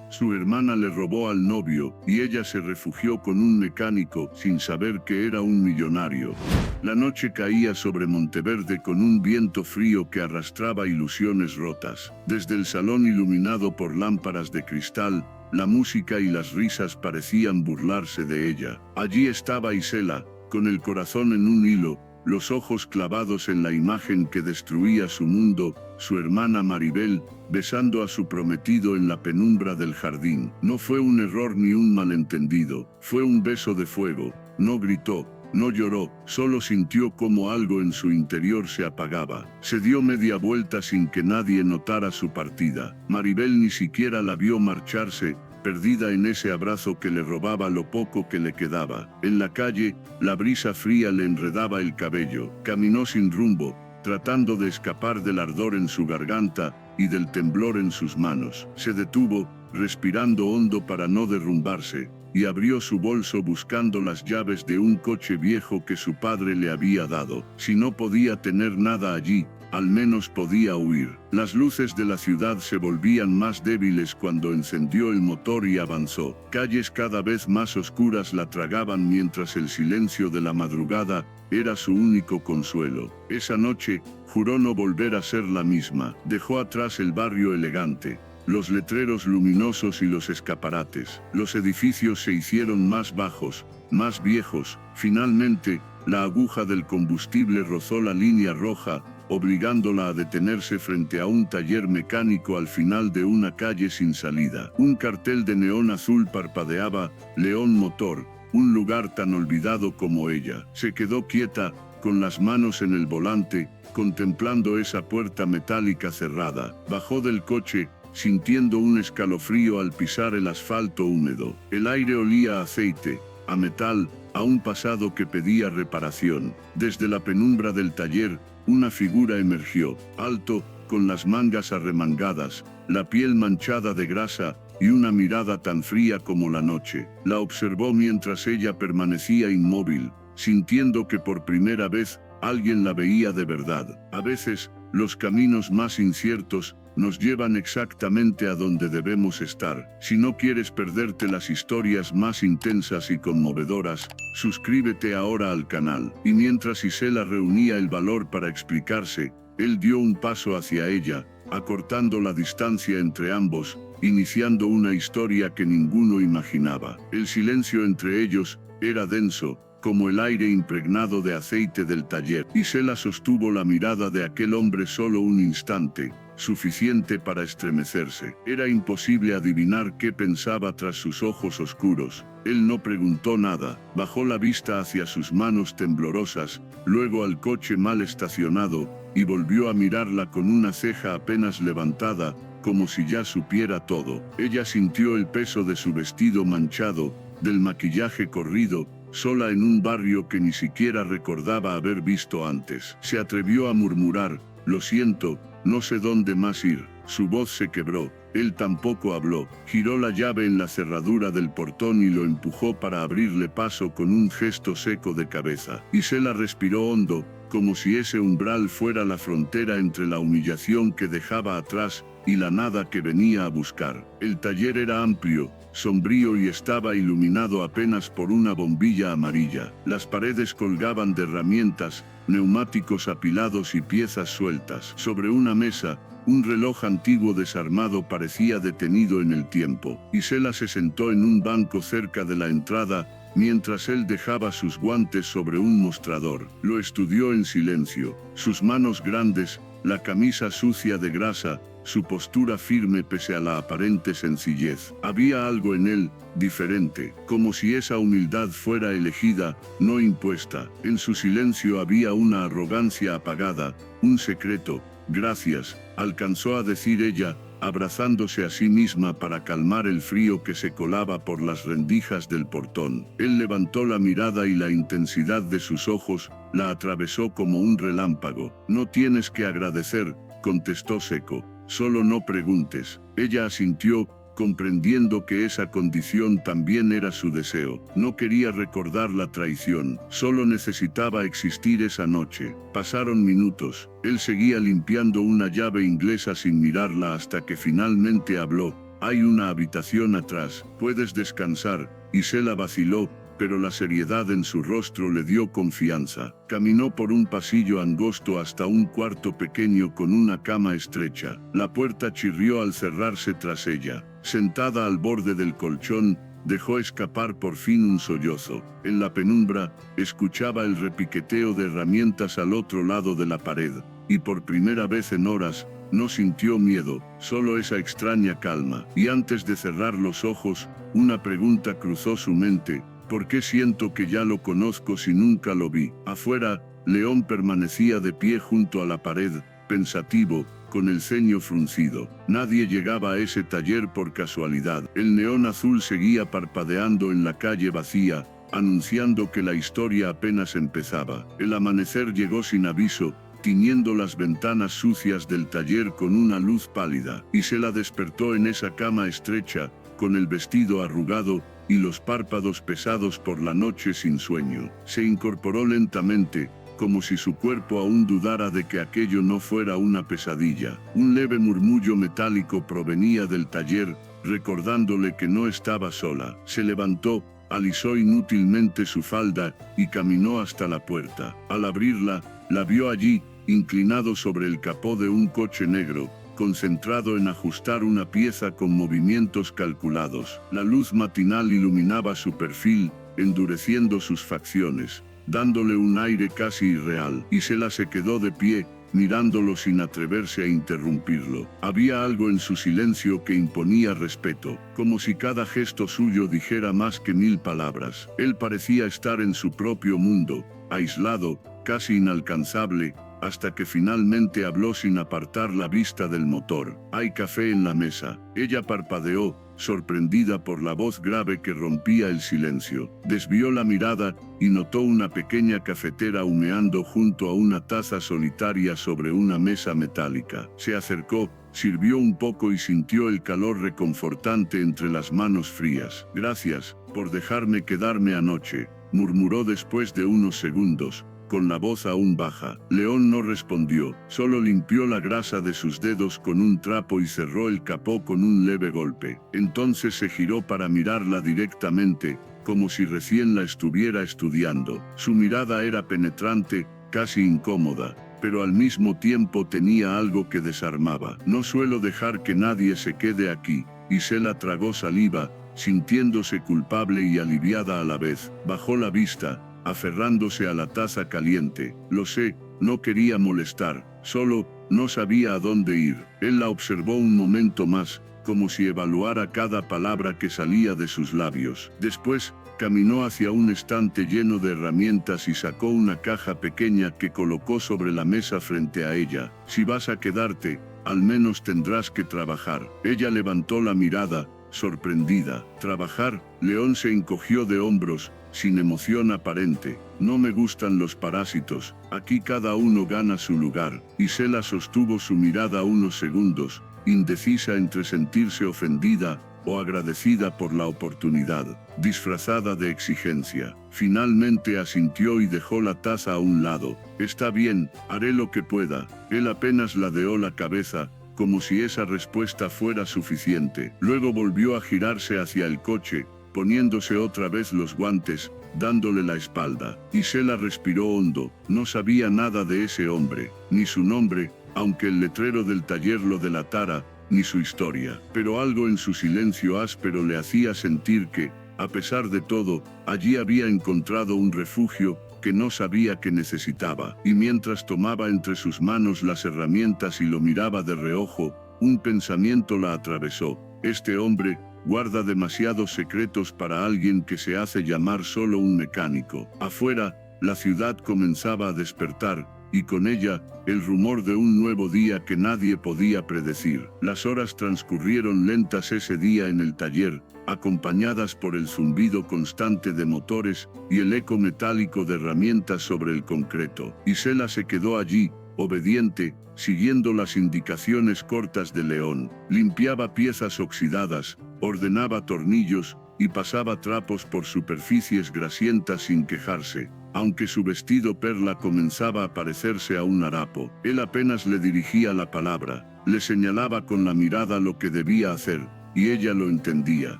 Su hermana le robó al novio, y ella se refugió con un mecánico, sin saber que era un millonario. La noche caía sobre Monteverde con un viento frío que arrastraba ilusiones rotas. Desde el salón iluminado por lámparas de cristal, la música y las risas parecían burlarse de ella. Allí estaba Isela, con el corazón en un hilo, los ojos clavados en la imagen que destruía su mundo, su hermana Maribel, besando a su prometido en la penumbra del jardín. No fue un error ni un malentendido, fue un beso de fuego. No gritó, no lloró, solo sintió como algo en su interior se apagaba. Se dio media vuelta sin que nadie notara su partida. Maribel ni siquiera la vio marcharse, perdida en ese abrazo que le robaba lo poco que le quedaba. En la calle, la brisa fría le enredaba el cabello. Caminó sin rumbo, tratando de escapar del ardor en su garganta y del temblor en sus manos. Se detuvo, respirando hondo para no derrumbarse, y abrió su bolso buscando las llaves de un coche viejo que su padre le había dado. Si no podía tener nada allí, al menos podía huir. Las luces de la ciudad se volvían más débiles cuando encendió el motor y avanzó. Calles cada vez más oscuras la tragaban mientras el silencio de la madrugada era su único consuelo. Esa noche, juró no volver a ser la misma. Dejó atrás el barrio elegante, los letreros luminosos y los escaparates. Los edificios se hicieron más bajos, más viejos. Finalmente, la aguja del combustible rozó la línea roja, obligándola a detenerse frente a un taller mecánico al final de una calle sin salida. Un cartel de neón azul parpadeaba, León Motor, un lugar tan olvidado como ella. Se quedó quieta, con las manos en el volante, contemplando esa puerta metálica cerrada. Bajó del coche, sintiendo un escalofrío al pisar el asfalto húmedo. El aire olía a aceite, a metal, a un pasado que pedía reparación. Desde la penumbra del taller, una figura emergió, alto, con las mangas arremangadas, la piel manchada de grasa, y una mirada tan fría como la noche. La observó mientras ella permanecía inmóvil, sintiendo que por primera vez, alguien la veía de verdad. A veces, los caminos más inciertos nos llevan exactamente a donde debemos estar. Si no quieres perderte las historias más intensas y conmovedoras, suscríbete ahora al canal. Y mientras Isela reunía el valor para explicarse, él dio un paso hacia ella, acortando la distancia entre ambos, iniciando una historia que ninguno imaginaba. El silencio entre ellos era denso, como el aire impregnado de aceite del taller. Isela sostuvo la mirada de aquel hombre solo un instante, suficiente para estremecerse. Era imposible adivinar qué pensaba tras sus ojos oscuros. Él no preguntó nada, bajó la vista hacia sus manos temblorosas, luego al coche mal estacionado, y volvió a mirarla con una ceja apenas levantada, como si ya supiera todo. Ella sintió el peso de su vestido manchado, del maquillaje corrido, sola en un barrio que ni siquiera recordaba haber visto antes. Se atrevió a murmurar, lo siento, no sé dónde más ir. Su voz se quebró, él tampoco habló. Giró la llave en la cerradura del portón y lo empujó para abrirle paso con un gesto seco de cabeza. Isela respiró hondo, como si ese umbral fuera la frontera entre la humillación que dejaba atrás y la nada que venía a buscar. El taller era amplio, sombrío y estaba iluminado apenas por una bombilla amarilla. Las paredes colgaban de herramientas, neumáticos apilados y piezas sueltas. Sobre una mesa, un reloj antiguo desarmado parecía detenido en el tiempo. Isela se sentó en un banco cerca de la entrada, mientras él dejaba sus guantes sobre un mostrador. Lo estudió en silencio. Sus manos grandes, la camisa sucia de grasa, su postura firme pese a la aparente sencillez. Había algo en él, diferente, como si esa humildad fuera elegida, no impuesta. En su silencio había una arrogancia apagada, un secreto. Gracias, alcanzó a decir ella, abrazándose a sí misma para calmar el frío que se colaba por las rendijas del portón. Él levantó la mirada y la intensidad de sus ojos la atravesó como un relámpago. No tienes que agradecer, contestó seco. Solo no preguntes. Ella asintió, comprendiendo que esa condición también era su deseo. No quería recordar la traición, solo necesitaba existir esa noche. Pasaron minutos. Él seguía limpiando una llave inglesa sin mirarla hasta que finalmente habló. Hay una habitación atrás, puedes descansar. Isela vaciló, pero la seriedad en su rostro le dio confianza. Caminó por un pasillo angosto hasta un cuarto pequeño con una cama estrecha. La puerta chirrió al cerrarse tras ella. Sentada al borde del colchón, dejó escapar por fin un sollozo. En la penumbra, escuchaba el repiqueteo de herramientas al otro lado de la pared, y por primera vez en horas, no sintió miedo, solo esa extraña calma. Y antes de cerrar los ojos, una pregunta cruzó su mente: ¿por qué siento que ya lo conozco si nunca lo vi? Afuera, León permanecía de pie junto a la pared, pensativo, con el ceño fruncido. Nadie llegaba a ese taller por casualidad. El neón azul seguía parpadeando en la calle vacía, anunciando que la historia apenas empezaba. El amanecer llegó sin aviso, tiñendo las ventanas sucias del taller con una luz pálida, y se la despertó en esa cama estrecha, con el vestido arrugado y los párpados pesados por la noche sin sueño. Se incorporó lentamente, como si su cuerpo aún dudara de que aquello no fuera una pesadilla. Un leve murmullo metálico provenía del taller, recordándole que no estaba sola. Se levantó, alisó inútilmente su falda y caminó hasta la puerta. Al abrirla, la vio allí, inclinado sobre el capó de un coche negro, concentrado en ajustar una pieza con movimientos calculados. La luz matinal iluminaba su perfil, endureciendo sus facciones, dándole un aire casi irreal. Isela se quedó de pie, mirándolo sin atreverse a interrumpirlo. Había algo en su silencio que imponía respeto, como si cada gesto suyo dijera más que 1000 palabras. Él parecía estar en su propio mundo, aislado, casi inalcanzable, hasta que finalmente habló sin apartar la vista del motor. «Hay café en la mesa». Ella parpadeó, sorprendida por la voz grave que rompía el silencio. Desvió la mirada y notó una pequeña cafetera humeando junto a una taza solitaria sobre una mesa metálica. Se acercó, sirvió un poco y sintió el calor reconfortante entre las manos frías. «Gracias por dejarme quedarme anoche», murmuró después de unos segundos, con la voz aún baja. León no respondió, solo limpió la grasa de sus dedos con un trapo y cerró el capó con un leve golpe. Entonces se giró para mirarla directamente, como si recién la estuviera estudiando. Su mirada era penetrante, casi incómoda, pero al mismo tiempo tenía algo que desarmaba. «No suelo dejar que nadie se quede aquí». Isela tragó saliva, sintiéndose culpable y aliviada a la vez. Bajó la vista, aferrándose a la taza caliente. «Lo sé, no quería molestar, solo no sabía a dónde ir». Él la observó un momento más, como si evaluara cada palabra que salía de sus labios. Después, caminó hacia un estante lleno de herramientas y sacó una caja pequeña que colocó sobre la mesa frente a ella. «Si vas a quedarte, al menos tendrás que trabajar». Ella levantó la mirada, sorprendida. «¿Trabajar?». León se encogió de hombros, sin emoción aparente. «No me gustan los parásitos, aquí cada uno gana su lugar». Isela sostuvo su mirada unos segundos, indecisa entre sentirse ofendida o agradecida por la oportunidad, disfrazada de exigencia. Finalmente asintió y dejó la taza a un lado. «Está bien, haré lo que pueda». Él apenas ladeó la cabeza, como si esa respuesta fuera suficiente. Luego volvió a girarse hacia el coche, poniéndose otra vez los guantes, dándole la espalda. Isela respiró hondo. No sabía nada de ese hombre, ni su nombre, aunque el letrero del taller lo delatara, ni su historia. Pero algo en su silencio áspero le hacía sentir que, a pesar de todo, allí había encontrado un refugio que no sabía que necesitaba. Y mientras tomaba entre sus manos las herramientas y lo miraba de reojo, un pensamiento la atravesó. «Este hombre guarda demasiados secretos para alguien que se hace llamar solo un mecánico». Afuera, la ciudad comenzaba a despertar, y con ella, el rumor de un nuevo día que nadie podía predecir. Las horas transcurrieron lentas ese día en el taller, acompañadas por el zumbido constante de motores y el eco metálico de herramientas sobre el concreto. Isela se quedó allí, obediente, siguiendo las indicaciones cortas de León. Limpiaba piezas oxidadas, ordenaba tornillos y pasaba trapos por superficies grasientas sin quejarse. Aunque su vestido perla comenzaba a parecerse a un harapo, él apenas le dirigía la palabra, le señalaba con la mirada lo que debía hacer, y ella lo entendía.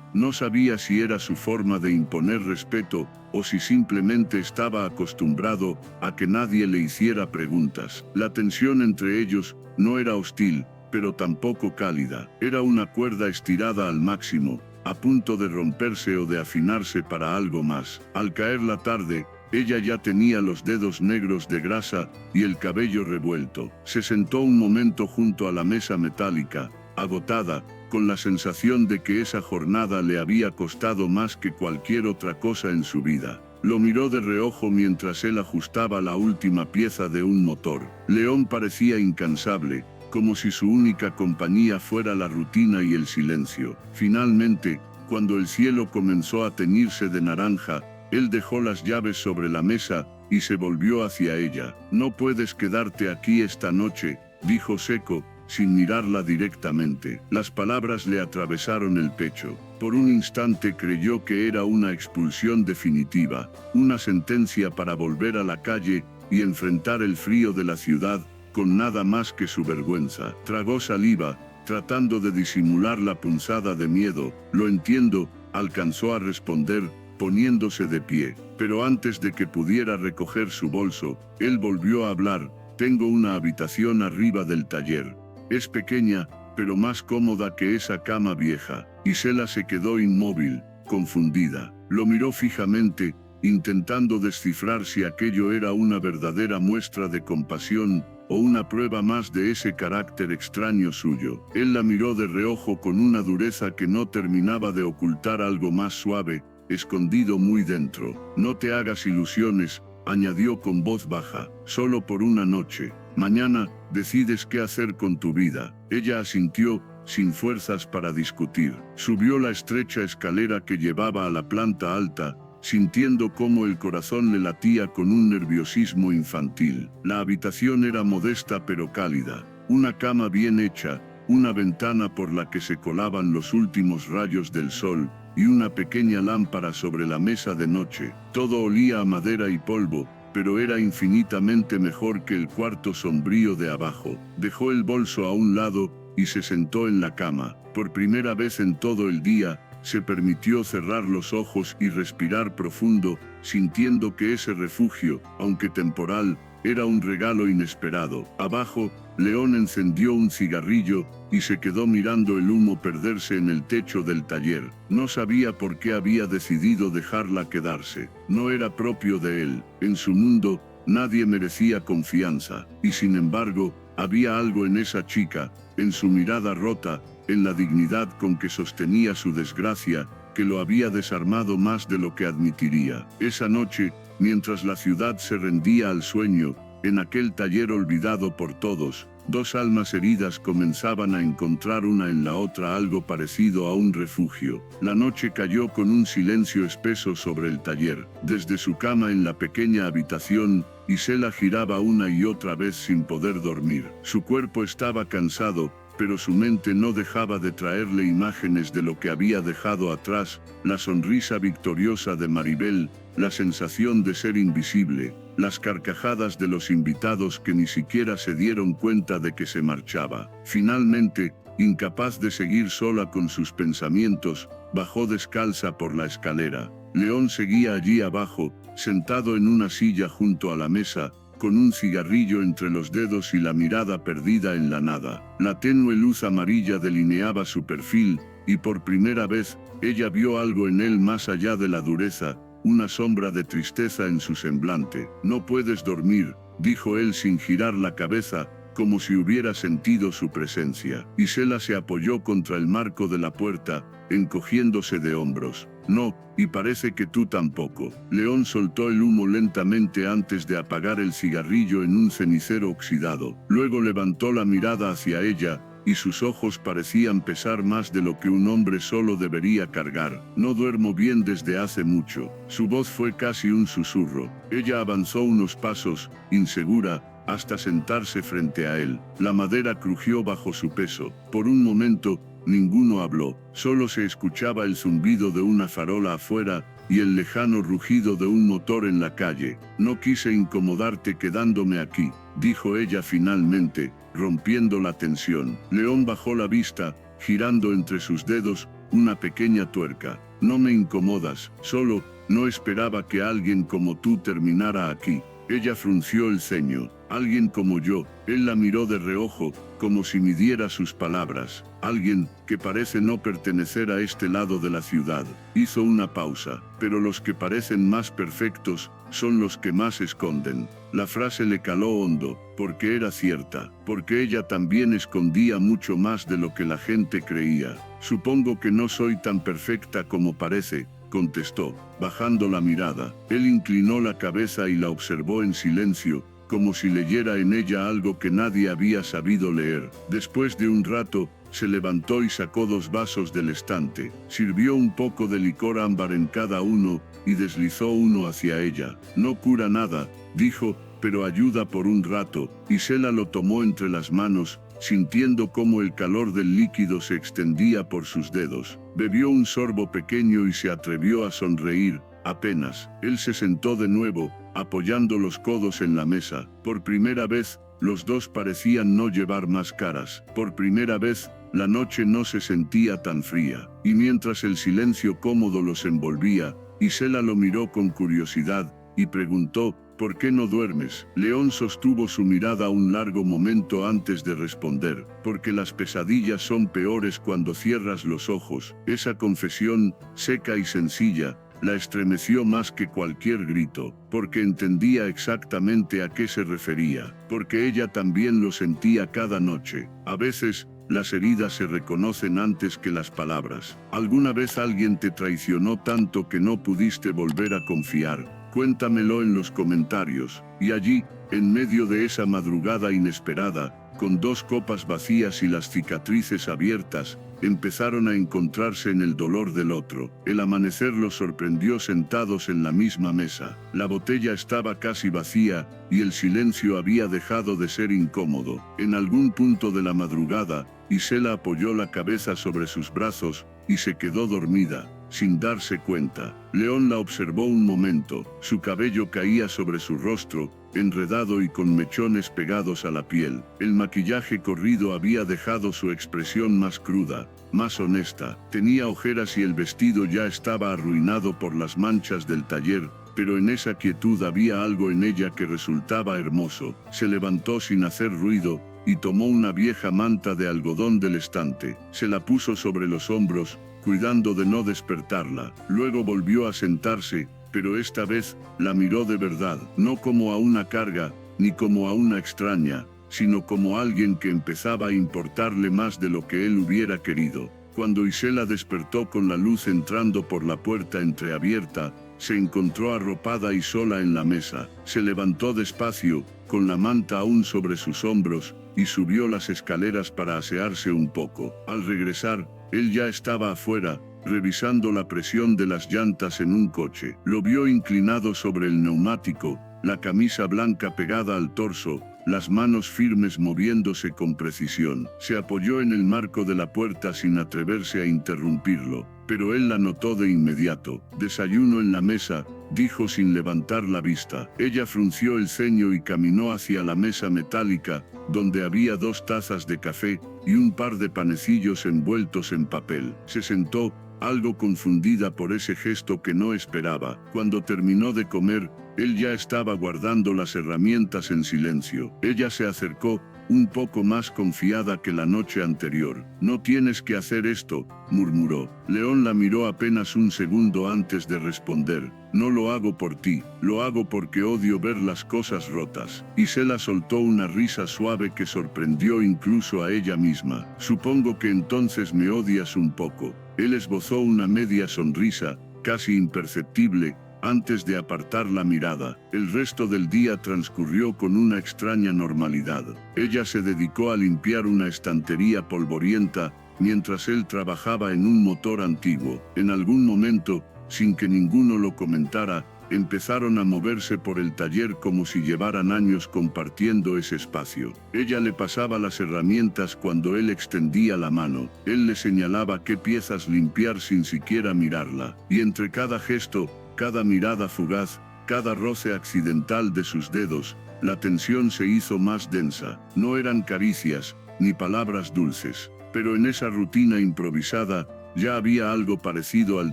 No sabía si era su forma de imponer respeto, o si simplemente estaba acostumbrado a que nadie le hiciera preguntas. La tensión entre ellos no era hostil, pero tampoco cálida. Era una cuerda estirada al máximo, a punto de romperse o de afinarse para algo más. Al caer la tarde, ella ya tenía los dedos negros de grasa y el cabello revuelto. Se sentó un momento junto a la mesa metálica, agotada, con la sensación de que esa jornada le había costado más que cualquier otra cosa en su vida. Lo miró de reojo mientras él ajustaba la última pieza de un motor. León parecía incansable, como si su única compañía fuera la rutina y el silencio. Finalmente, cuando el cielo comenzó a teñirse de naranja, él dejó las llaves sobre la mesa y se volvió hacia ella. «No puedes quedarte aquí esta noche», dijo seco, sin mirarla directamente. Las palabras le atravesaron el pecho. Por un instante creyó que era una expulsión definitiva, una sentencia para volver a la calle y enfrentar el frío de la ciudad, con nada más que su vergüenza. Tragó saliva, tratando de disimular la punzada de miedo. «Lo entiendo», alcanzó a responder, poniéndose de pie. Pero antes de que pudiera recoger su bolso, él volvió a hablar. «Tengo una habitación arriba del taller. Es pequeña, pero más cómoda que esa cama vieja». Isela se quedó inmóvil, confundida. Lo miró fijamente, intentando descifrar si aquello era una verdadera muestra de compasión o una prueba más de ese carácter extraño suyo. Él la miró de reojo con una dureza que no terminaba de ocultar algo más suave, escondido muy dentro. «No te hagas ilusiones», añadió con voz baja, «solo por una noche. Mañana, decides qué hacer con tu vida». Ella asintió, sin fuerzas para discutir. Subió la estrecha escalera que llevaba a la planta alta, sintiendo cómo el corazón le latía con un nerviosismo infantil. La habitación era modesta pero cálida. Una cama bien hecha, una ventana por la que se colaban los últimos rayos del sol, y una pequeña lámpara sobre la mesa de noche. Todo olía a madera y polvo, pero era infinitamente mejor que el cuarto sombrío de abajo. Dejó el bolso a un lado y se sentó en la cama. Por primera vez en todo el día, se permitió cerrar los ojos y respirar profundo, sintiendo que ese refugio, aunque temporal, era un regalo inesperado. Abajo, León encendió un cigarrillo y se quedó mirando el humo perderse en el techo del taller. No sabía por qué había decidido dejarla quedarse. No era propio de él. En su mundo, nadie merecía confianza. Y sin embargo, había algo en esa chica, en su mirada rota, en la dignidad con que sostenía su desgracia, que lo había desarmado más de lo que admitiría. Esa noche, mientras la ciudad se rendía al sueño, en aquel taller olvidado por todos, dos almas heridas comenzaban a encontrar una en la otra algo parecido a un refugio. La noche cayó con un silencio espeso sobre el taller. Desde su cama en la pequeña habitación, Isela giraba una y otra vez sin poder dormir. Su cuerpo estaba cansado, pero su mente no dejaba de traerle imágenes de lo que había dejado atrás: la sonrisa victoriosa de Maribel, la sensación de ser invisible, las carcajadas de los invitados que ni siquiera se dieron cuenta de que se marchaba. Finalmente, incapaz de seguir sola con sus pensamientos, bajó descalza por la escalera. León seguía allí abajo, sentado en una silla junto a la mesa, con un cigarrillo entre los dedos y la mirada perdida en la nada. La tenue luz amarilla delineaba su perfil, y por primera vez, ella vio algo en él más allá de la dureza, una sombra de tristeza en su semblante. «No puedes dormir», dijo él sin girar la cabeza, como si hubiera sentido su presencia. Isela se apoyó contra el marco de la puerta, encogiéndose de hombros. «No, y parece que tú tampoco». León soltó el humo lentamente antes de apagar el cigarrillo en un cenicero oxidado. Luego levantó la mirada hacia ella, y sus ojos parecían pesar más de lo que un hombre solo debería cargar. «No duermo bien desde hace mucho». Su voz fue casi un susurro. Ella avanzó unos pasos, insegura, hasta sentarse frente a él. La madera crujió bajo su peso. Por un momento, ninguno habló. Solo se escuchaba el zumbido de una farola afuera y el lejano rugido de un motor en la calle. «No quise incomodarte quedándome aquí», dijo ella finalmente, rompiendo la tensión. León bajó la vista, girando entre sus dedos una pequeña tuerca. No me incomodas, solo no esperaba que alguien como tú terminara aquí. Ella frunció el ceño. Alguien como yo. Él la miró de reojo, como si midiera sus palabras. Alguien que parece no pertenecer a este lado de la ciudad. Hizo una pausa. Pero los que parecen más perfectos son los que más esconden. La frase le caló hondo, porque era cierta, porque ella también escondía mucho más de lo que la gente creía. Supongo que no soy tan perfecta como parece, contestó, bajando la mirada. Él inclinó la cabeza y la observó en silencio, como si leyera en ella algo que nadie había sabido leer. Después de un rato, se levantó y sacó 2 vasos del estante, sirvió un poco de licor ámbar en cada uno, y deslizó uno hacia ella. No cura nada, dijo, pero ayuda por un rato, y Sela lo tomó entre las manos, sintiendo cómo el calor del líquido se extendía por sus dedos. Bebió un sorbo pequeño y se atrevió a sonreír, apenas. Él se sentó de nuevo, apoyando los codos en la mesa. Por primera vez, los dos parecían no llevar más caras. Por primera vez, la noche no se sentía tan fría. Y mientras el silencio cómodo los envolvía, Isela lo miró con curiosidad, y preguntó, ¿por qué no duermes? León sostuvo su mirada un largo momento antes de responder, porque las pesadillas son peores cuando cierras los ojos. Esa confesión, seca y sencilla, la estremeció más que cualquier grito, porque entendía exactamente a qué se refería, porque ella también lo sentía cada noche. A veces, las heridas se reconocen antes que las palabras. ¿Alguna vez alguien te traicionó tanto que no pudiste volver a confiar? Cuéntamelo en los comentarios. Y allí, en medio de esa madrugada inesperada, con 2 copas vacías y las cicatrices abiertas, empezaron a encontrarse en el dolor del otro. El amanecer los sorprendió sentados en la misma mesa. La botella estaba casi vacía, y el silencio había dejado de ser incómodo. En algún punto de la madrugada, Isela apoyó la cabeza sobre sus brazos, y se quedó dormida, sin darse cuenta. León la observó un momento. Su cabello caía sobre su rostro, enredado y con mechones pegados a la piel. El maquillaje corrido había dejado su expresión más cruda, más honesta. Tenía ojeras y el vestido ya estaba arruinado por las manchas del taller, pero en esa quietud había algo en ella que resultaba hermoso. Se levantó sin hacer ruido, y tomó una vieja manta de algodón del estante. Se la puso sobre los hombros, cuidando de no despertarla. Luego volvió a sentarse, pero esta vez la miró de verdad, no como a una carga, ni como a una extraña, sino como a alguien que empezaba a importarle más de lo que él hubiera querido. Cuando Isela despertó con la luz entrando por la puerta entreabierta, se encontró arropada y sola en la mesa. Se levantó despacio, con la manta aún sobre sus hombros, y subió las escaleras para asearse un poco. Al regresar, él ya estaba afuera, revisando la presión de las llantas en un coche. Lo vio inclinado sobre el neumático, la camisa blanca pegada al torso, las manos firmes moviéndose con precisión. Se apoyó en el marco de la puerta sin atreverse a interrumpirlo, pero él la notó de inmediato. Desayuno en la mesa, dijo sin levantar la vista. Ella frunció el ceño y caminó hacia la mesa metálica, donde había 2 tazas de café y un par de panecillos envueltos en papel. Se sentó, algo confundida por ese gesto que no esperaba. Cuando terminó de comer, él ya estaba guardando las herramientas en silencio. Ella se acercó, un poco más confiada que la noche anterior. No tienes que hacer esto, murmuró. León la miró apenas un segundo antes de responder. No lo hago por ti, lo hago porque odio ver las cosas rotas. Isela soltó una risa suave que sorprendió incluso a ella misma. Supongo que entonces me odias un poco. Él esbozó una media sonrisa, casi imperceptible, antes de apartar la mirada. El resto del día transcurrió con una extraña normalidad. Ella se dedicó a limpiar una estantería polvorienta, mientras él trabajaba en un motor antiguo. En algún momento, sin que ninguno lo comentara, empezaron a moverse por el taller como si llevaran años compartiendo ese espacio. Ella le pasaba las herramientas cuando él extendía la mano. Él le señalaba qué piezas limpiar sin siquiera mirarla. Y entre cada gesto, cada mirada fugaz, cada roce accidental de sus dedos, la tensión se hizo más densa. No eran caricias, ni palabras dulces. Pero en esa rutina improvisada, ya había algo parecido al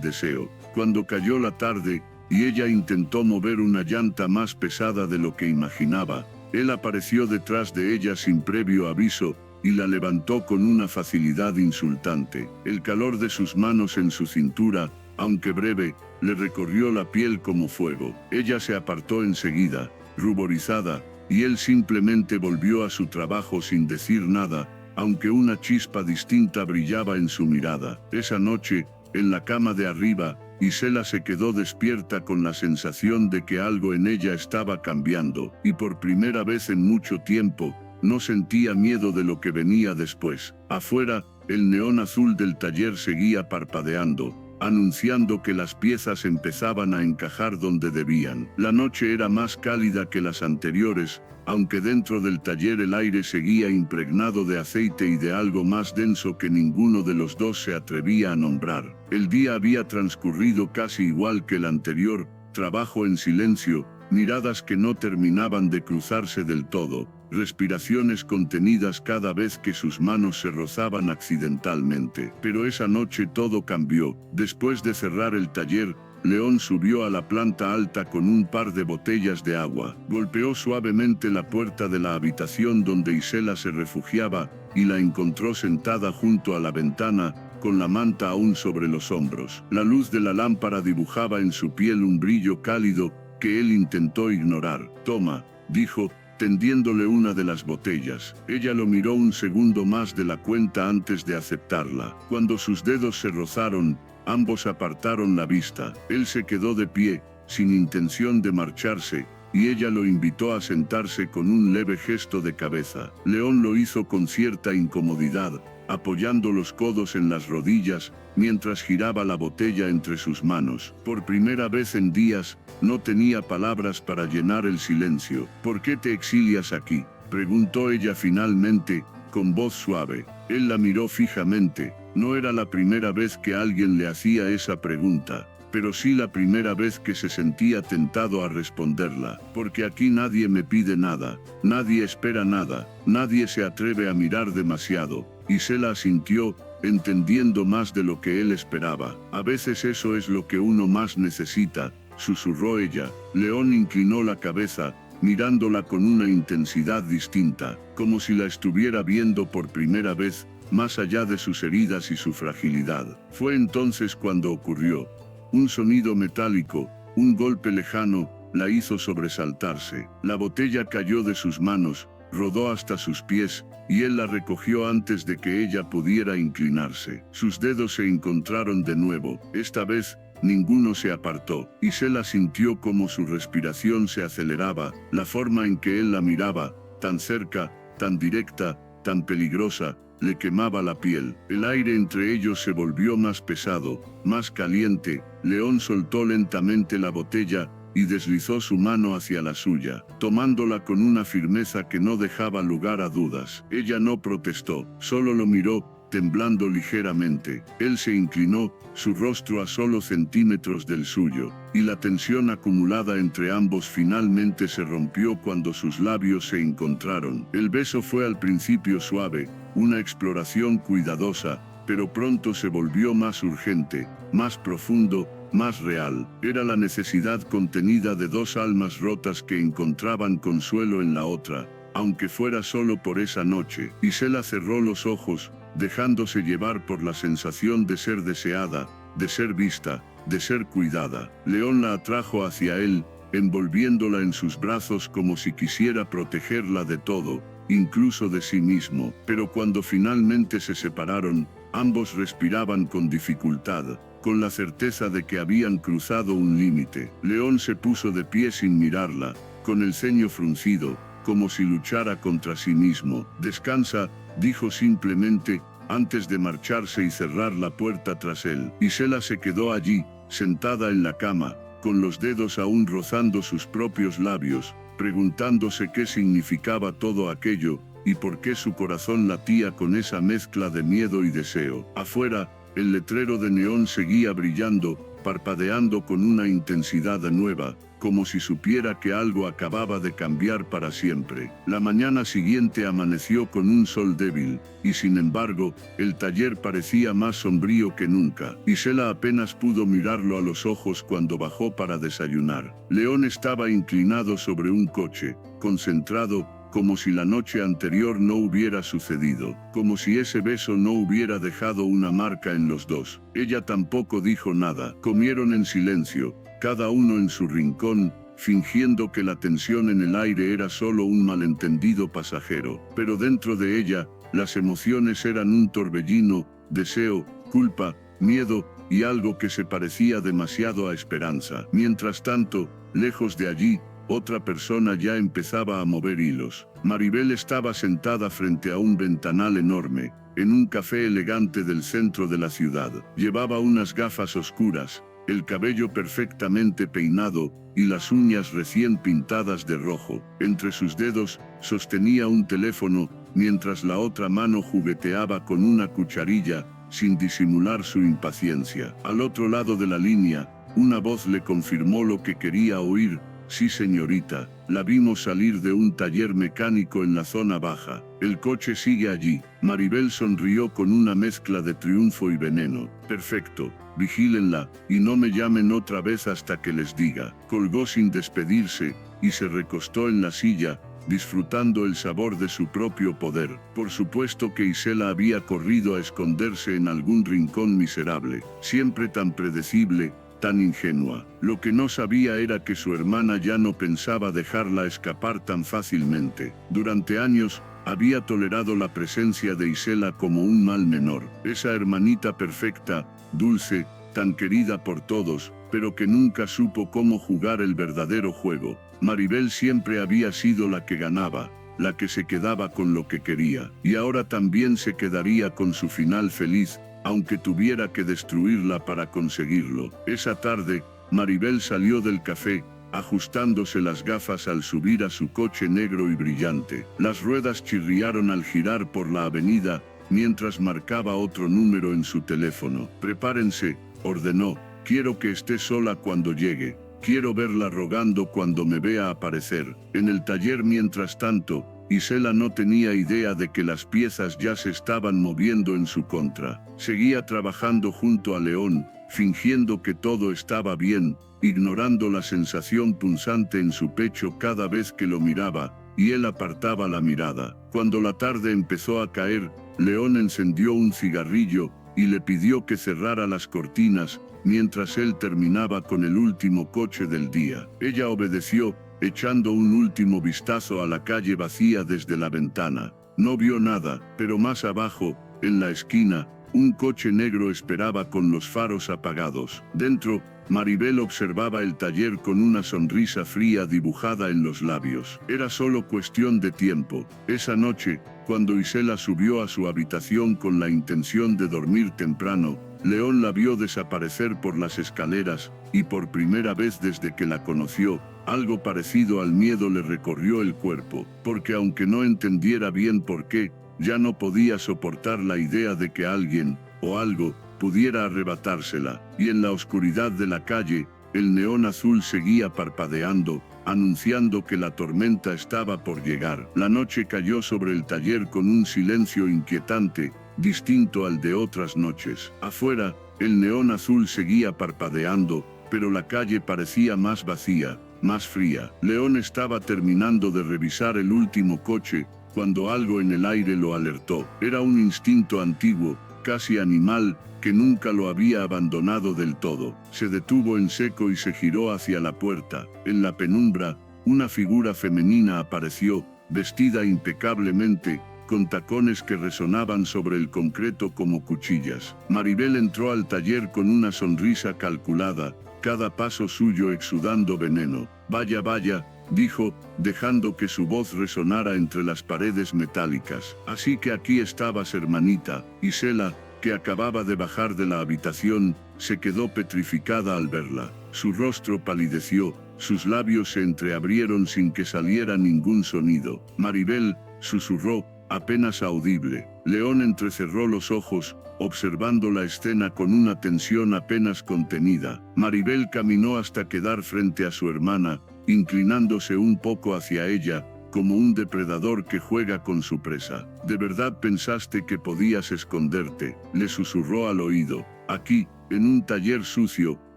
deseo. Cuando cayó la tarde, y ella intentó mover una llanta más pesada de lo que imaginaba, él apareció detrás de ella sin previo aviso, y la levantó con una facilidad insultante. El calor de sus manos en su cintura, aunque breve, le recorrió la piel como fuego. Ella se apartó enseguida, ruborizada, y él simplemente volvió a su trabajo sin decir nada, aunque una chispa distinta brillaba en su mirada. Esa noche, en la cama de arriba, Isela se quedó despierta con la sensación de que algo en ella estaba cambiando, y por primera vez en mucho tiempo, no sentía miedo de lo que venía después. Afuera, el neón azul del taller seguía parpadeando, anunciando que las piezas empezaban a encajar donde debían. La noche era más cálida que las anteriores, aunque dentro del taller el aire seguía impregnado de aceite y de algo más denso que ninguno de los dos se atrevía a nombrar. El día había transcurrido casi igual que el anterior, trabajo en silencio, miradas que no terminaban de cruzarse del todo, respiraciones contenidas cada vez que sus manos se rozaban accidentalmente. Pero esa noche todo cambió. Después de cerrar el taller, León subió a la planta alta con un par de botellas de agua. Golpeó suavemente la puerta de la habitación donde Isela se refugiaba, y la encontró sentada junto a la ventana, con la manta aún sobre los hombros. La luz de la lámpara dibujaba en su piel un brillo cálido, que él intentó ignorar. «Toma», dijo, tendiéndole una de las botellas. Ella lo miró un segundo más de la cuenta antes de aceptarla. Cuando sus dedos se rozaron, ambos apartaron la vista. Él se quedó de pie, sin intención de marcharse, y ella lo invitó a sentarse con un leve gesto de cabeza. León lo hizo con cierta incomodidad, apoyando los codos en las rodillas, mientras giraba la botella entre sus manos. Por primera vez en días, no tenía palabras para llenar el silencio. «¿Por qué te exilias aquí?», preguntó ella finalmente, con voz suave. Él la miró fijamente. No era la primera vez que alguien le hacía esa pregunta, pero sí la primera vez que se sentía tentado a responderla. «Porque aquí nadie me pide nada, nadie espera nada, nadie se atreve a mirar demasiado». Y se la asintió, entendiendo más de lo que él esperaba. «A veces eso es lo que uno más necesita», susurró ella. León inclinó la cabeza, mirándola con una intensidad distinta, como si la estuviera viendo por primera vez, más allá de sus heridas y su fragilidad. Fue entonces cuando ocurrió. Un sonido metálico, un golpe lejano, la hizo sobresaltarse. La botella cayó de sus manos, rodó hasta sus pies, y él la recogió antes de que ella pudiera inclinarse. Sus dedos se encontraron de nuevo. Esta vez, ninguno se apartó, y se la sintió como su respiración se aceleraba. La forma en que él la miraba, tan cerca, tan directa, tan peligrosa, le quemaba la piel. El aire entre ellos se volvió más pesado, más caliente. León soltó lentamente la botella, y deslizó su mano hacia la suya, tomándola con una firmeza que no dejaba lugar a dudas. Ella no protestó, solo lo miró, temblando ligeramente. Él se inclinó, su rostro a solo centímetros del suyo, y la tensión acumulada entre ambos finalmente se rompió cuando sus labios se encontraron. El beso fue al principio suave, una exploración cuidadosa, pero pronto se volvió más urgente, más profundo, más real. Era la necesidad contenida de dos almas rotas que encontraban consuelo en la otra, aunque fuera solo por esa noche. Isela cerró los ojos, dejándose llevar por la sensación de ser deseada, de ser vista, de ser cuidada. León la atrajo hacia él, envolviéndola en sus brazos como si quisiera protegerla de todo, incluso de sí mismo. Pero cuando finalmente se separaron, ambos respiraban con dificultad, con la certeza de que habían cruzado un límite. León se puso de pie sin mirarla, con el ceño fruncido, como si luchara contra sí mismo. «Descansa», dijo simplemente, antes de marcharse y cerrar la puerta tras él. Isela se quedó allí, sentada en la cama, con los dedos aún rozando sus propios labios, preguntándose qué significaba todo aquello, y por qué su corazón latía con esa mezcla de miedo y deseo. Afuera, el letrero de neón seguía brillando, parpadeando con una intensidad nueva, como si supiera que algo acababa de cambiar para siempre. La mañana siguiente amaneció con un sol débil, y sin embargo, el taller parecía más sombrío que nunca. Isela apenas pudo mirarlo a los ojos cuando bajó para desayunar. León estaba inclinado sobre un coche, concentrado, como si la noche anterior no hubiera sucedido, como si ese beso no hubiera dejado una marca en los dos. Ella tampoco dijo nada. Comieron en silencio, cada uno en su rincón, fingiendo que la tensión en el aire era solo un malentendido pasajero. Pero dentro de ella, las emociones eran un torbellino, deseo, culpa, miedo, y algo que se parecía demasiado a esperanza. Mientras tanto, lejos de allí, otra persona ya empezaba a mover hilos. Maribel estaba sentada frente a un ventanal enorme, en un café elegante del centro de la ciudad. Llevaba unas gafas oscuras, el cabello perfectamente peinado y las uñas recién pintadas de rojo. Entre sus dedos sostenía un teléfono, mientras la otra mano jugueteaba con una cucharilla, sin disimular su impaciencia. Al otro lado de la línea, una voz le confirmó lo que quería oír. Sí, señorita, la vimos salir de un taller mecánico en la zona baja. El coche sigue allí. Maribel sonrió con una mezcla de triunfo y veneno. Perfecto, vigílenla, y no me llamen otra vez hasta que les diga. Colgó sin despedirse, y se recostó en la silla, disfrutando el sabor de su propio poder. Por supuesto que Isela había corrido a esconderse en algún rincón miserable, siempre tan predecible, tan ingenua. Lo que no sabía era que su hermana ya no pensaba dejarla escapar tan fácilmente. Durante años, había tolerado la presencia de Isela como un mal menor. Esa hermanita perfecta, dulce, tan querida por todos, pero que nunca supo cómo jugar el verdadero juego. Maribel siempre había sido la que ganaba, la que se quedaba con lo que quería, y ahora también se quedaría con su final feliz, aunque tuviera que destruirla para conseguirlo. Esa tarde, Maribel salió del café, ajustándose las gafas al subir a su coche negro y brillante. Las ruedas chirriaron al girar por la avenida, mientras marcaba otro número en su teléfono. Prepárense, ordenó, quiero que esté sola cuando llegue. Quiero verla rogando cuando me vea aparecer. En el taller, mientras tanto, Isela no tenía idea de que las piezas ya se estaban moviendo en su contra. Seguía trabajando junto a León, fingiendo que todo estaba bien, ignorando la sensación punzante en su pecho cada vez que lo miraba, y él apartaba la mirada. Cuando la tarde empezó a caer, León encendió un cigarrillo y le pidió que cerrara las cortinas, mientras él terminaba con el último coche del día. Ella obedeció, echando un último vistazo a la calle vacía desde la ventana. No vio nada, pero más abajo, en la esquina, un coche negro esperaba con los faros apagados. Dentro, Maribel observaba el taller con una sonrisa fría dibujada en los labios. Era solo cuestión de tiempo. Esa noche, cuando Isela subió a su habitación con la intención de dormir temprano, León la vio desaparecer por las escaleras, y por primera vez desde que la conoció, algo parecido al miedo le recorrió el cuerpo, porque aunque no entendiera bien por qué, ya no podía soportar la idea de que alguien, o algo, pudiera arrebatársela. Y en la oscuridad de la calle, el neón azul seguía parpadeando, anunciando que la tormenta estaba por llegar. La noche cayó sobre el taller con un silencio inquietante, distinto al de otras noches. Afuera, el neón azul seguía parpadeando, pero la calle parecía más vacía, más fría. León estaba terminando de revisar el último coche, cuando algo en el aire lo alertó. Era un instinto antiguo, casi animal, que nunca lo había abandonado del todo. Se detuvo en seco y se giró hacia la puerta. En la penumbra, una figura femenina apareció, vestida impecablemente, con tacones que resonaban sobre el concreto como cuchillas. Maribel entró al taller con una sonrisa calculada, cada paso suyo exudando veneno. Vaya, vaya, dijo, dejando que su voz resonara entre las paredes metálicas. Así que aquí estabas, hermanita. Isela, que acababa de bajar de la habitación, se quedó petrificada al verla. Su rostro palideció, sus labios se entreabrieron sin que saliera ningún sonido. Maribel, susurró, apenas audible. León entrecerró los ojos, observando la escena con una tensión apenas contenida. Maribel caminó hasta quedar frente a su hermana, inclinándose un poco hacia ella, como un depredador que juega con su presa. ¿De verdad pensaste que podías esconderte?, le susurró al oído. Aquí, en un taller sucio,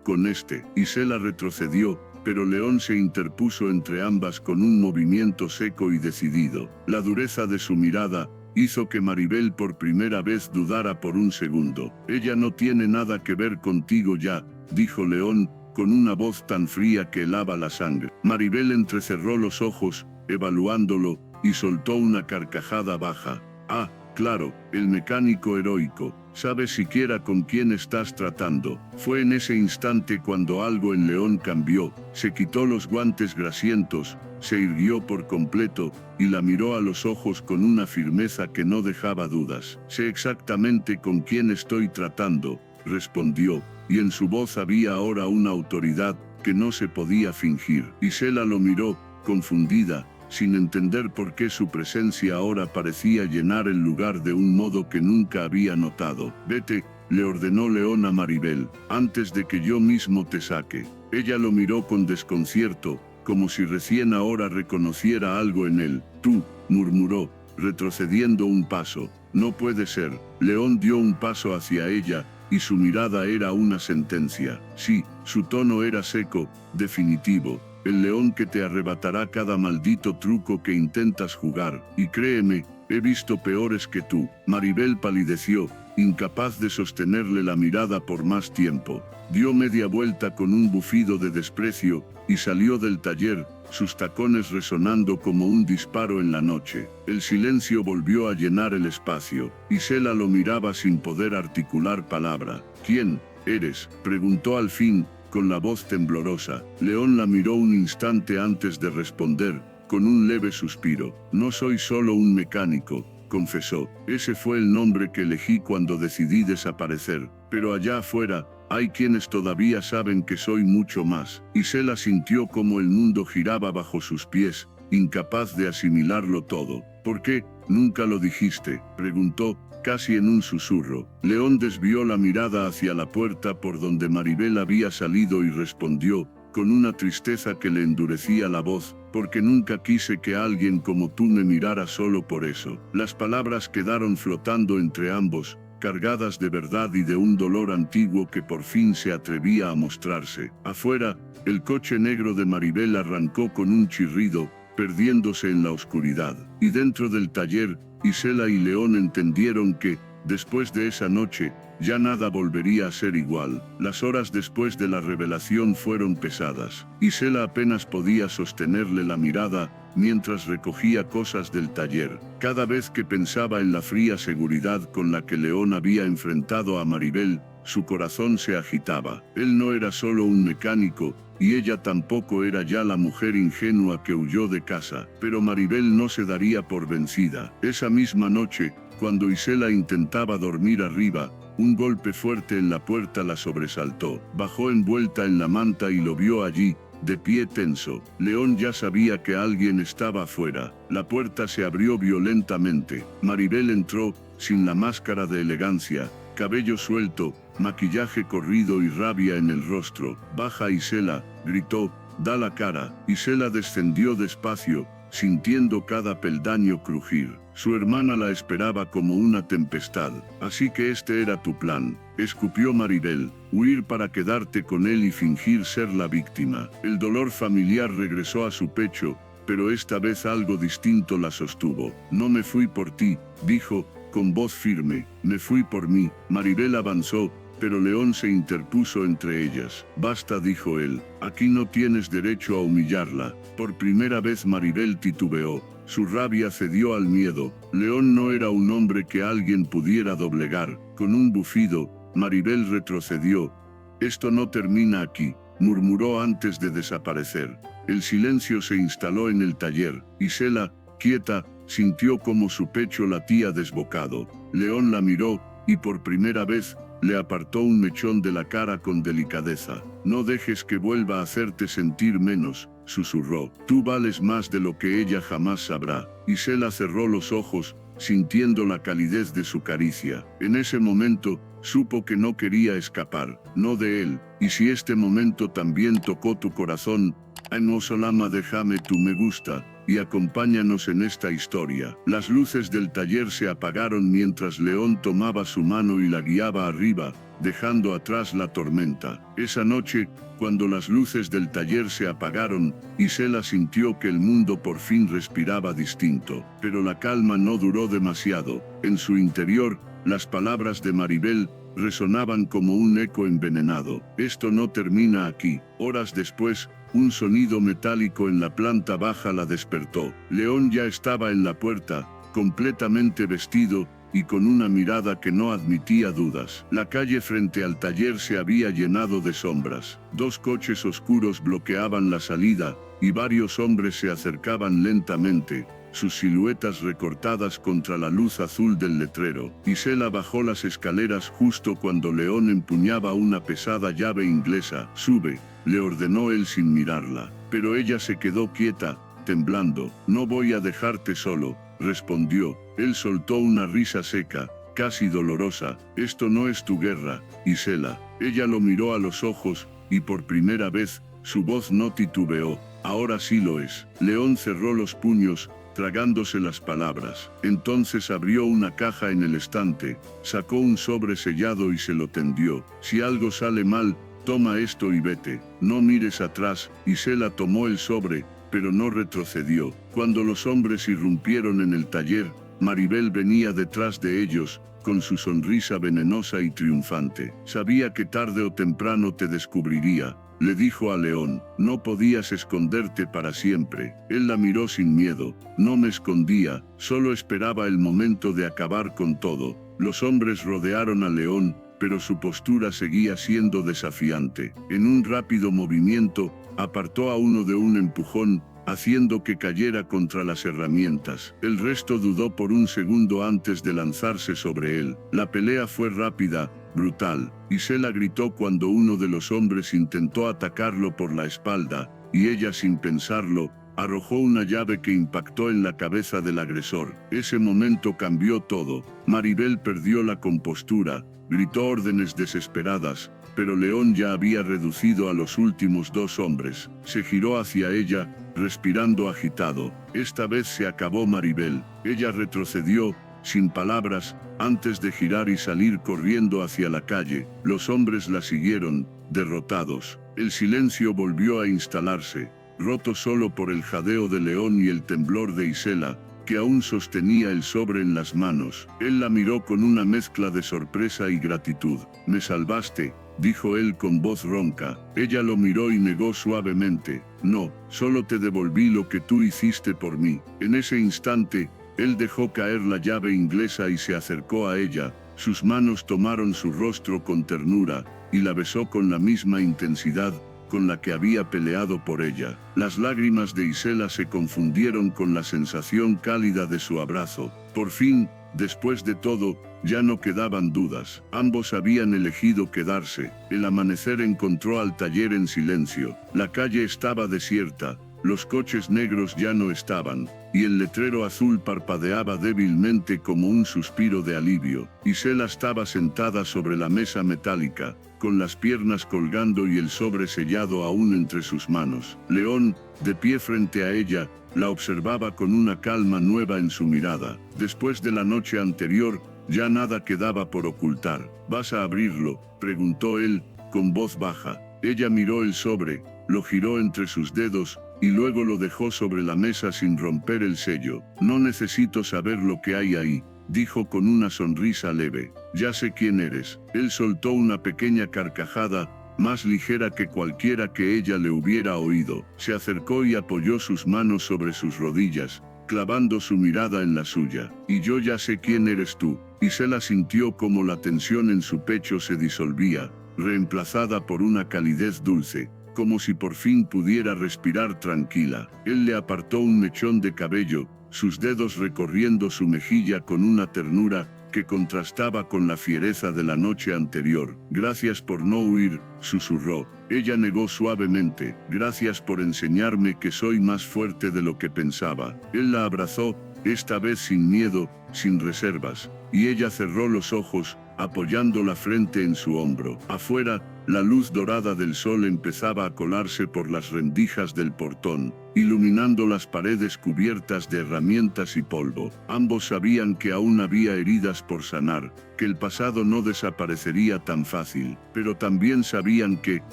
con este. Isela retrocedió, pero León se interpuso entre ambas con un movimiento seco y decidido. La dureza de su mirada hizo que Maribel por primera vez dudara por un segundo. Ella no tiene nada que ver contigo ya, dijo León, con una voz tan fría que helaba la sangre. Maribel entrecerró los ojos, evaluándolo, y soltó una carcajada baja. Ah, claro, el mecánico heroico. ¿Sabes siquiera con quién estás tratando? Fue en ese instante cuando algo en León cambió. Se quitó los guantes grasientos, se irguió por completo, y la miró a los ojos con una firmeza que no dejaba dudas. Sé exactamente con quién estoy tratando, respondió, y en su voz había ahora una autoridad que no se podía fingir. Isela lo miró, confundida, sin entender por qué su presencia ahora parecía llenar el lugar de un modo que nunca había notado. Vete, le ordenó León a Maribel, antes de que yo mismo te saque. Ella lo miró con desconcierto, como si recién ahora reconociera algo en él. Tú, murmuró, retrocediendo un paso. No puede ser. León dio un paso hacia ella, y su mirada era una sentencia. Sí, su tono era seco, definitivo. El león que te arrebatará cada maldito truco que intentas jugar. Y créeme, he visto peores que tú. Maribel palideció, incapaz de sostenerle la mirada por más tiempo. Dio media vuelta con un bufido de desprecio, y salió del taller, sus tacones resonando como un disparo en la noche. El silencio volvió a llenar el espacio. Isela lo miraba sin poder articular palabra. ¿Quién eres?, preguntó al fin, con la voz temblorosa. León la miró un instante antes de responder, con un leve suspiro. No soy solo un mecánico, confesó. Ese fue el nombre que elegí cuando decidí desaparecer. Pero allá afuera, hay quienes todavía saben que soy mucho más. Isela sintió como el mundo giraba bajo sus pies, incapaz de asimilarlo todo. ¿Por qué nunca lo dijiste?, preguntó, casi en un susurro. León desvió la mirada hacia la puerta por donde Maribel había salido y respondió, con una tristeza que le endurecía la voz, porque nunca quise que alguien como tú me mirara solo por eso. Las palabras quedaron flotando entre ambos, cargadas de verdad y de un dolor antiguo que por fin se atrevía a mostrarse. Afuera, el coche negro de Maribel arrancó con un chirrido, perdiéndose en la oscuridad. Y dentro del taller, Isela y León entendieron que, después de esa noche, ya nada volvería a ser igual. Las horas después de la revelación fueron pesadas. Isela apenas podía sostenerle la mirada, mientras recogía cosas del taller. Cada vez que pensaba en la fría seguridad con la que León había enfrentado a Maribel, su corazón se agitaba. Él no era solo un mecánico, y ella tampoco era ya la mujer ingenua que huyó de casa. Pero Maribel no se daría por vencida. Esa misma noche, cuando Isela intentaba dormir arriba, un golpe fuerte en la puerta la sobresaltó. Bajó envuelta en la manta y lo vio allí, de pie tenso. León ya sabía que alguien estaba afuera. La puerta se abrió violentamente. Maribel entró, sin la máscara de elegancia, cabello suelto, maquillaje corrido y rabia en el rostro. Baja Isela, gritó, da la cara. Isela descendió despacio, sintiendo cada peldaño crujir. Su hermana la esperaba como una tempestad. Así que este era tu plan, escupió Maribel, huir para quedarte con él y fingir ser la víctima. El dolor familiar regresó a su pecho, pero esta vez algo distinto la sostuvo. No me fui por ti, dijo, con voz firme, me fui por mí. Maribel avanzó, pero León se interpuso entre ellas. Basta, dijo él, aquí no tienes derecho a humillarla. Por primera vez Maribel titubeó. Su rabia cedió al miedo. León no era un hombre que alguien pudiera doblegar. Con un bufido, Maribel retrocedió. Esto no termina aquí, murmuró antes de desaparecer. El silencio se instaló en el taller. Isela, quieta, sintió como su pecho latía desbocado. León la miró, y por primera vez, le apartó un mechón de la cara con delicadeza. No dejes que vuelva a hacerte sentir menos, susurró. Tú vales más de lo que ella jamás sabrá. Isela cerró los ojos, sintiendo la calidez de su caricia. En ese momento, supo que no quería escapar, no de él. Y si este momento también tocó tu corazón, no solama déjame tu me gusta, y acompáñanos en esta historia. Las luces del taller se apagaron mientras León tomaba su mano y la guiaba arriba, dejando atrás la tormenta. Esa noche, cuando las luces del taller se apagaron, Isela sintió que el mundo por fin respiraba distinto. Pero la calma no duró demasiado. En su interior, las palabras de Maribel resonaban como un eco envenenado. Esto no termina aquí. Horas después, un sonido metálico en la planta baja la despertó. León ya estaba en la puerta, completamente vestido, y con una mirada que no admitía dudas. La calle frente al taller se había llenado de sombras. 2 coches oscuros bloqueaban la salida, y varios hombres se acercaban lentamente, sus siluetas recortadas contra la luz azul del letrero. Isela bajó las escaleras justo cuando León empuñaba una pesada llave inglesa. «Sube», le ordenó él sin mirarla. Pero ella se quedó quieta, temblando. «No voy a dejarte solo», respondió. Él soltó una risa seca, casi dolorosa. «Esto no es tu guerra, Isela». Ella lo miró a los ojos, y por primera vez, su voz no titubeó. «Ahora sí lo es». León cerró los puños, tragándose las palabras. Entonces abrió una caja en el estante, sacó un sobre sellado y se lo tendió. «Si algo sale mal, toma esto y vete. No mires atrás». Isela tomó el sobre, pero no retrocedió. Cuando los hombres irrumpieron en el taller, Maribel venía detrás de ellos, con su sonrisa venenosa y triunfante. «Sabía que tarde o temprano te descubriría», le dijo a León. «No podías esconderte para siempre». Él la miró sin miedo. «No me escondía, solo esperaba el momento de acabar con todo». Los hombres rodearon a León, pero su postura seguía siendo desafiante. En un rápido movimiento, apartó a uno de un empujón, haciendo que cayera contra las herramientas. El resto dudó por un segundo antes de lanzarse sobre él. La pelea fue rápida, brutal. Isela gritó cuando uno de los hombres intentó atacarlo por la espalda, y ella, sin pensarlo, arrojó una llave que impactó en la cabeza del agresor. Ese momento cambió todo. Maribel perdió la compostura, gritó órdenes desesperadas, pero León ya había reducido a los últimos 2 hombres. Se giró hacia ella, respirando agitado. Esta vez se acabó Maribel. Ella retrocedió, sin palabras, antes de girar y salir corriendo hacia la calle. Los hombres la siguieron, derrotados. El silencio volvió a instalarse, roto solo por el jadeo de León y el temblor de Isela, que aún sostenía el sobre en las manos. Él la miró con una mezcla de sorpresa y gratitud. «Me salvaste», dijo él con voz ronca. Ella lo miró y negó suavemente. «No, solo te devolví lo que tú hiciste por mí». En ese instante, él dejó caer la llave inglesa y se acercó a ella. Sus manos tomaron su rostro con ternura, y la besó con la misma intensidad con la que había peleado por ella. Las lágrimas de Isela se confundieron con la sensación cálida de su abrazo. Por fin, después de todo, ya no quedaban dudas. Ambos habían elegido quedarse. El amanecer encontró al taller en silencio. La calle estaba desierta. Los coches negros ya no estaban, y el letrero azul parpadeaba débilmente como un suspiro de alivio. Isela estaba sentada sobre la mesa metálica, con las piernas colgando y el sobre sellado aún entre sus manos. León, de pie frente a ella, la observaba con una calma nueva en su mirada. Después de la noche anterior, ya nada quedaba por ocultar. «¿Vas a abrirlo?», preguntó él, con voz baja. Ella miró el sobre, lo giró entre sus dedos, y luego lo dejó sobre la mesa sin romper el sello. «No necesito saber lo que hay ahí», dijo con una sonrisa leve. «Ya sé quién eres». Él soltó una pequeña carcajada, más ligera que cualquiera que ella le hubiera oído. Se acercó y apoyó sus manos sobre sus rodillas, clavando su mirada en la suya. «Y yo ya sé quién eres tú». Isela sintió como la tensión en su pecho se disolvía, reemplazada por una calidez dulce, como si por fin pudiera respirar tranquila. Él le apartó un mechón de cabello, sus dedos recorriendo su mejilla con una ternura que contrastaba con la fiereza de la noche anterior. «Gracias por no huir», susurró. Ella negó suavemente. «Gracias por enseñarme que soy más fuerte de lo que pensaba». Él la abrazó, esta vez sin miedo, sin reservas, y ella cerró los ojos, apoyando la frente en su hombro. Afuera, la luz dorada del sol empezaba a colarse por las rendijas del portón, iluminando las paredes cubiertas de herramientas y polvo. Ambos sabían que aún había heridas por sanar, que el pasado no desaparecería tan fácil, pero también sabían que,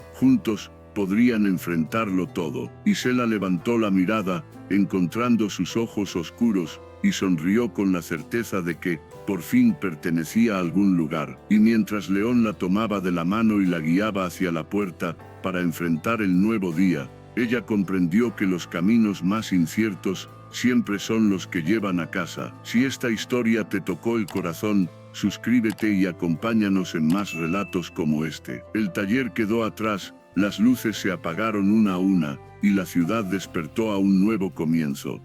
juntos, podrían enfrentarlo todo. Isela levantó la mirada, encontrando sus ojos oscuros, y sonrió con la certeza de que, por fin pertenecía a algún lugar. Y mientras León la tomaba de la mano y la guiaba hacia la puerta, para enfrentar el nuevo día, ella comprendió que los caminos más inciertos siempre son los que llevan a casa. Si esta historia te tocó el corazón, suscríbete y acompáñanos en más relatos como este. El taller quedó atrás, las luces se apagaron una a una, y la ciudad despertó a un nuevo comienzo.